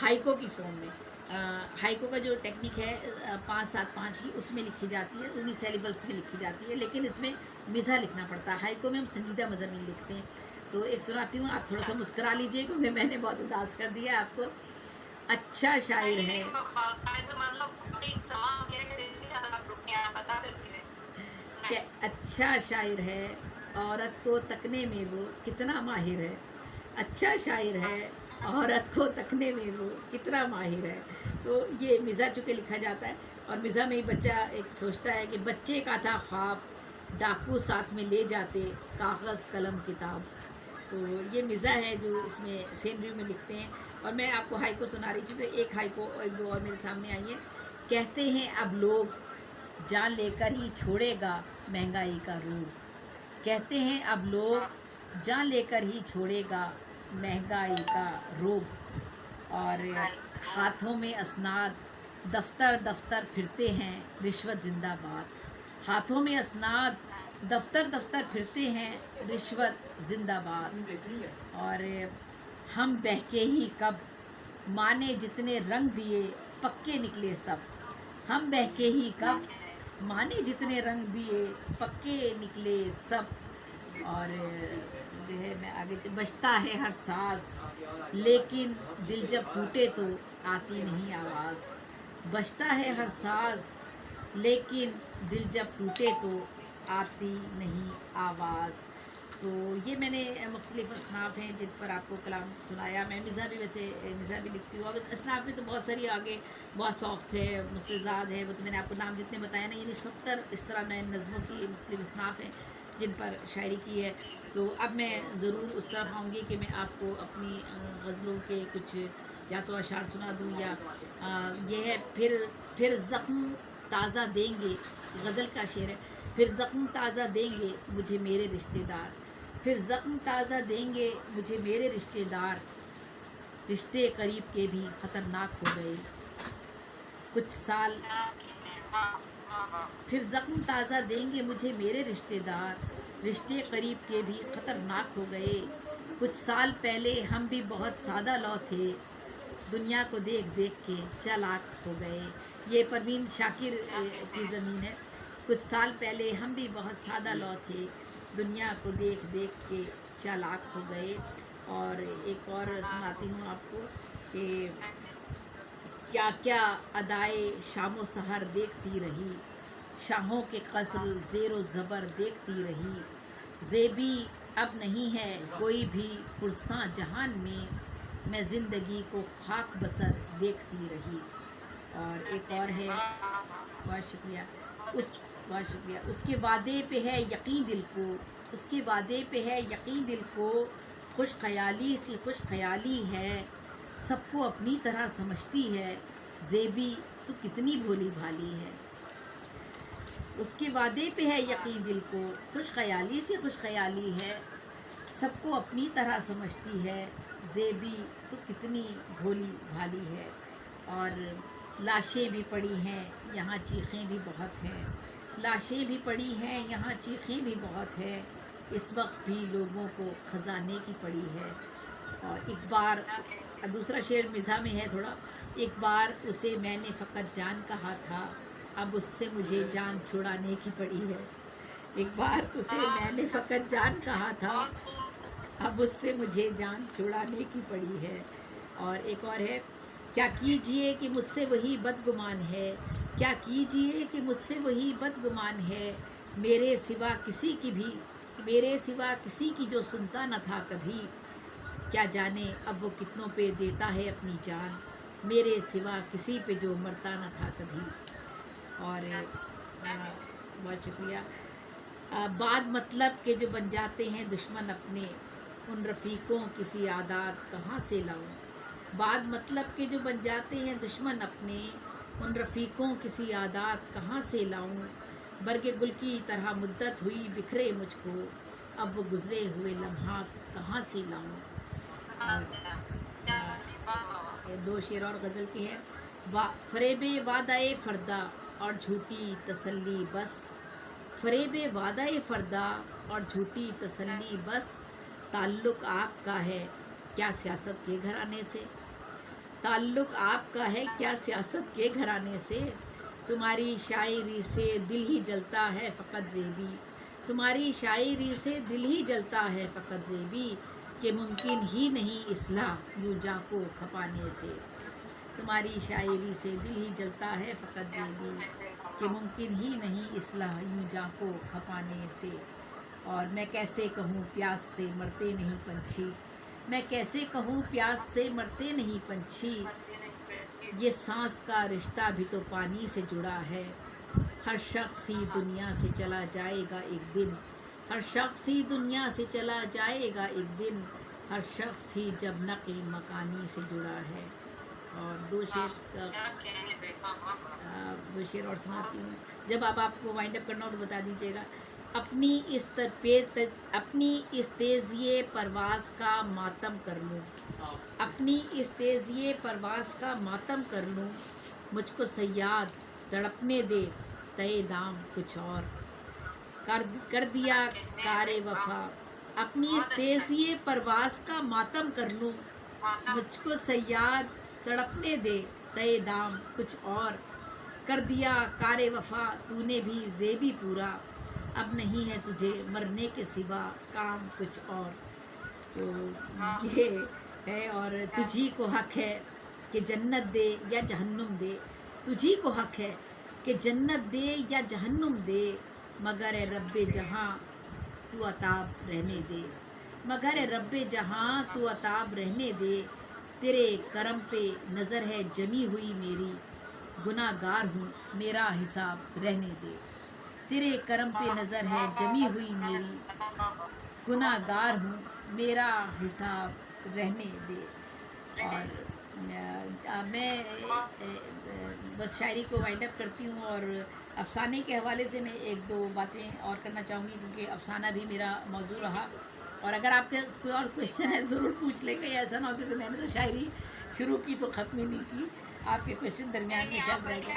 Haiku की form में। Haiku का जो टेक्निक है 5-7-5 की, उसमें लिखी जाती है, उन्हीं सेलिबल्स में लिखी जाती है, लेकिन इसमें मिज़ा लिखना पड़ता है। हाइको में हम संजीदा मज़ामीन लिखते हैं। तो एक सुनाती हूँ, आप थोड़ा सा मुस्करा लीजिए क्योंकि मैंने बहुत उदास कर दिया आपको। अच्छा शायर है, नहीं बाकायदा मतलब बड़ी तमाम ये आप रुकिए आप बता देती है। क्या अच्छा शायर है, औरत को तकने में वो कितना माहिर है। अच्छा शायर है, औरत को तकने में वो कितना माहिर है। तो ये मिज़ा चूँकि लिखा जाता है, और मिज़ा में ही बच्चा एक सोचता है कि बच्चे का था ख्वाब, डाकू साथ में ले जाते कागज़ कलम किताब। तो ये मिज़ा है जो इसमें सेनरी में लिखते हैं। और मैं आपको हाइको सुना रही थी, तो एक हाइको, एक दो और मेरे सामने आई है। कहते हैं अब लोग जान लेकर ही छोड़ेगा महंगाई का रोग। कहते हैं अब लोग जान लेकर ही छोड़ेगा महंगाई का रोग। और हाथों में असनाद, दफ्तर दफ्तर फिरते हैं रिश्वत जिंदाबाद। हाथों में असनाद, दफ्तर दफ्तर फिरते हैं रिश्वत जिंदाबाद। और हम बहके ही कब, माने जितने रंग दिए पक्के निकले सब। हम बहके ही कब, माने जितने रंग दिए पक्के निकले सब। और जो है मैं आगे बजता है हर सांस, लेकिन दिल जब टूटे तो आती नहीं आवाज़। बजता है हर सांस, लेकिन दिल जब टूटे तो आती नहीं आवाज़। तो ये मैंने मुख्तलिफ़ असनाफ़ हैं जिन पर आपको कलाम सुनाया। मैं मिज़ा भी, वैसे मिज़ा भी लिखती हूँ। अब इस असनाफ़ में तो बहुत सारी आगे, बहुत सौख्त है, मुस्तज़ाद है, वो तो मैंने आपको नाम जितने बताया ना, यानी 70 इस तरह नए नज़मों की मुख्तलिफ़ असनाफ़ हैं जिन पर शायरी की है। तो अब मैं ज़रूर उस तरफ आऊँगी कि मैं आपको अपनी गज़लों के कुछ या तो अशार सुना दूँ, या ये है फिर ज़ख्म ताज़ा देंगे, गज़ल का शेर है। फिर ज़ख्म ताज़ा देंगे मुझे मेरे रिश्तेदार। फिर ज़ख्म ताज़ा देंगे मुझे मेरे रिश्तेदार। रिश्ते करीब के भी ख़तरनाक हो गए कुछ साल। फिर ज़ख्म ताज़ा देंगे मुझे मेरे रिश्तेदार। रिश्ते करीब के भी ख़तरनाक हो गए कुछ साल पहले। हम भी बहुत सादा लौ थे, दुनिया को देख देख के चालाक हो गए। ये परवीन शाकिर की ज़मीन है। कुछ साल पहले हम भी बहुत सादा लौ थे, दुनिया को देख देख के चालाक हो गए। और एक और सुनाती हूँ आपको कि क्या क्या अदाए शामो सहर देखती रही, शाहों के कसर ज़ेरो ज़बर देखती रही। ज़ेबी अब नहीं है कोई भी पुरसां जहान में, मैं ज़िंदगी को खाक बसर देखती रही। और एक और है, बहुत शुक्रिया, उस बहुत शुक्रिया। उसके वादे पे है यकीन दिल को, उसके वादे पे है यकीन दिल को, खुश ख्याली सी खुश ख्याली है, सबको अपनी तरह समझती है। ज़ेबी तो कितनी भोली भाली है। उसके वादे पे है यकीन दिल को, खुश ख्याली से खुश ख्याली है, सबको अपनी तरह समझती है। ज़ेबी तो कितनी भोली भाली है। और लाशें भी पड़ी हैं यहाँ चीखें भी बहुत हैं, लाशें भी पड़ी हैं यहाँ चीखें भी बहुत है, इस वक्त भी लोगों को ख़जाने की पड़ी है। और एक बार, दूसरा शेर मिज़ा में है थोड़ा। एक बार उसे मैंने फ़कत जान कहा था, अब उससे मुझे जान छुड़ाने की पड़ी है। एक बार उसे मैंने फ़कत जान कहा था, अब उससे मुझे जान छुड़ाने की पड़ी है। और एक और है, क्या कीजिए कि मुझसे वही बदगुमान है, क्या कीजिए कि मुझसे वही बदगुमान है, मेरे सिवा किसी की भी, मेरे सिवा किसी की जो सुनता न था कभी, क्या जाने अब वो कितनों पे देता है अपनी जान, मेरे सिवा किसी पे जो मरता न था कभी। और बहुत शुक्रिया। बाद मतलब के जो बन जाते हैं दुश्मन अपने, उन रफ़ीकों किसी आदात कहाँ से लाऊं। बाद मतलब के जो बन जाते हैं दुश्मन अपने, उन रफ़ीकों किसी आदात कहाँ से लाऊं। बरगे गुल की तरह मुद्दत हुई बिखरे मुझको, अब वो गुज़रे हुए लम्हात कहाँ से लाऊं। और ये दो शेर और गज़ल के हैं। फ़रेबे वादाए फ़र्दा और झूठी तसल्ली बस, फ़रेबे वादाए फ़र्दा और झूठी तसल्ली बस, ताल्लुक़ आपका है क्या सियासत के घराने से। ताल्लुक आपका है क्या सियासत के घराने से? तुम्हारी शायरी से दिल ही जलता है फ़कत ज़ेबी। तुम्हारी शायरी से दिल ही जलता है फ़कत ज़ेबी, कि मुमकिन ही नहीं इस्लाह यूं जा को खपाने से। तुम्हारी शायरी से दिल ही जलता है फ़कत ज़ेबी, कि मुमकिन ही नहीं इस्लाह यूं जा को खपाने से। और मैं कैसे कहूँ प्यास से मरते नहीं पंछी, मैं कैसे कहूँ प्यास से मरते नहीं पंछी, ये सांस का रिश्ता भी तो पानी से जुड़ा है। हर शख्स ही दुनिया से चला जाएगा एक दिन, हर शख्स ही दुनिया से चला जाएगा एक दिन, हर शख्स ही जब नक्ल मकानी से जुड़ा है। और दो शेर और सुनाती हूँ। जब आपको वाइंड अप करना हो तो बता दीजिएगा। अपनी इस तेज़िए परवाज़ का मातम कर लूँ, अपनी इस तेज़िए परवाज़ का मातम कर लूँ, मुझको सयाद तड़पने दे तय दाम कुछ और। कर दिया कारे वफा, अपनी इस तेज़िए परवाज़ का मातम कर लूँ, मुझको सयाद तड़पने दे तय दाम कुछ और। कर दिया कारे वफा तूने भी ज़ेबी पूरा, अब नहीं है तुझे मरने के सिवा काम कुछ और। तो ये है। और तुझी को हक है कि जन्नत दे या जहन्नुम दे, तुझी को हक है कि जन्नत दे या जहन्नुम दे, मगर ए रब्बे जहाँ तू अताब रहने दे, मगर ए रब्बे जहाँ तू अताब रहने दे। तेरे करम पे नज़र है जमी हुई मेरी, गुनाहगार हूँ मेरा हिसाब रहने दे। तेरे करम पे नज़र है जमी हुई मेरी, गुनाहगार हूँ मेरा हिसाब रहने दे। और मैं बस शायरी को वाइंड अप करती हूँ। और अफसाने के हवाले से मैं एक दो बातें और करना चाहूँगी, क्योंकि अफसाना भी मेरा मौजू रहा। और अगर आपके कोई और क्वेश्चन है ज़रूर पूछ लेंगे, ऐसा ना हो, क्योंकि मैंने तो शायरी शुरू की तो ख़त्म ही नहीं की। आपके क्वेश्चन दरमियान में शायद रह गए।